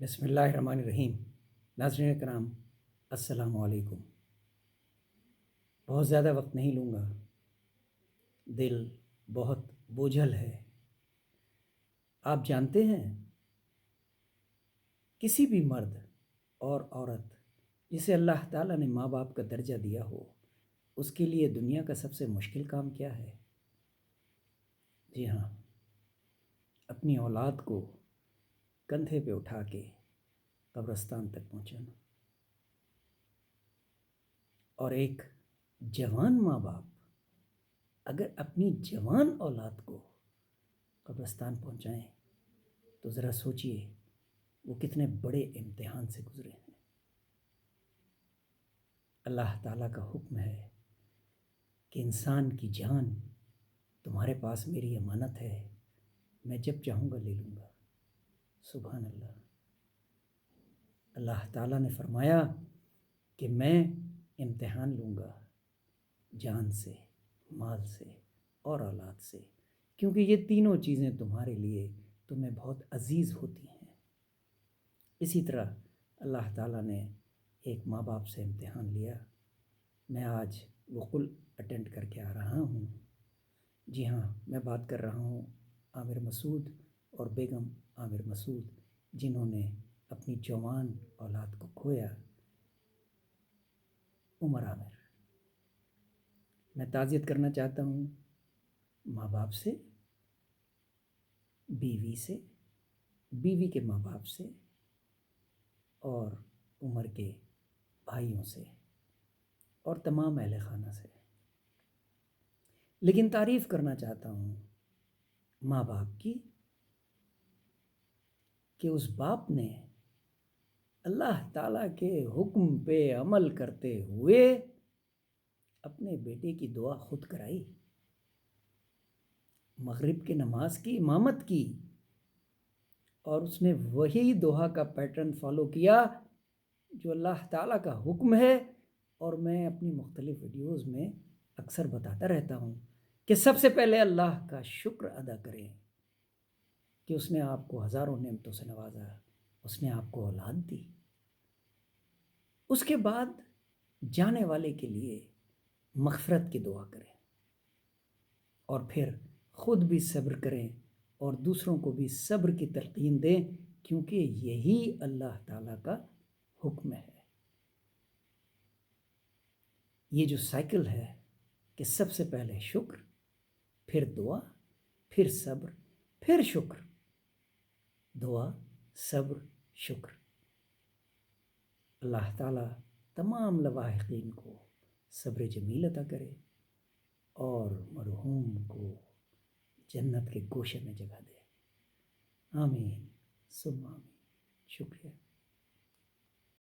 بسم اللہ الرحمن الرحیم۔ ناظرین کرام، السلام علیکم۔ بہت زیادہ وقت نہیں لوں گا، دل بہت بوجھل ہے۔ آپ جانتے ہیں کسی بھی مرد اور عورت جسے اللہ تعالیٰ نے ماں باپ کا درجہ دیا ہو، اس کے لیے دنیا کا سب سے مشکل کام کیا ہے؟ جی ہاں، اپنی اولاد کو کندھے پہ اٹھا کے قبرستان تک پہنچانا۔ اور ایک جوان ماں باپ اگر اپنی جوان اولاد کو قبرستان پہنچائیں تو ذرا سوچئے وہ کتنے بڑے امتحان سے گزرے ہیں۔ اللہ تعالیٰ کا حکم ہے کہ انسان کی جان تمہارے پاس میری امانت ہے، میں جب چاہوں گا لے لوں گا۔ سبحان اللہ۔ اللہ تعالیٰ نے فرمایا کہ میں امتحان لوں گا جان سے، مال سے اور اولاد سے، کیونکہ یہ تینوں چیزیں تمہیں بہت عزیز ہوتی ہیں۔ اسی طرح اللہ تعالیٰ نے ایک ماں باپ سے امتحان لیا۔ میں آج وقل اٹینڈ کر کے آ رہا ہوں۔ جی ہاں، میں بات کر رہا ہوں عامر مسعود اور بیگم عامر مسعود، جنہوں نے اپنی جوان اولاد کو کھویا۔ عمر عامر، میں تعزیت کرنا چاہتا ہوں ماں باپ سے، بیوی سے، بیوی کے ماں باپ سے اور عمر کے بھائیوں سے اور تمام اہل خانہ سے۔ لیکن تعریف کرنا چاہتا ہوں ماں باپ کی کہ اس باپ نے اللہ تعالیٰ کے حکم پہ عمل کرتے ہوئے اپنے بیٹے کی دعا خود کرائی، مغرب کی نماز کی امامت کی، اور اس نے وہی دعا کا پیٹرن فالو کیا جو اللہ تعالیٰ کا حکم ہے۔ اور میں اپنی مختلف ویڈیوز میں اکثر بتاتا رہتا ہوں کہ سب سے پہلے اللہ کا شکر ادا کریں کہ اس نے آپ کو ہزاروں نعمتوں سے نوازا، اس نے آپ کو اولاد دی۔ اس کے بعد جانے والے کے لیے مغفرت کی دعا کریں اور پھر خود بھی صبر کریں اور دوسروں کو بھی صبر کی تلقین دیں، کیونکہ یہی اللہ تعالیٰ کا حکم ہے۔ یہ جو سائیکل ہے کہ سب سے پہلے شکر، پھر دعا، پھر صبر، پھر شکر، دعا، صبر، شکر۔ اللہ تعالیٰ تمام لواحقین کو صبر جمیل عطا کرے اور مرحوم کو جنت کے گوشے میں جگہ دے۔ آمین ثم آمین۔ شکریہ۔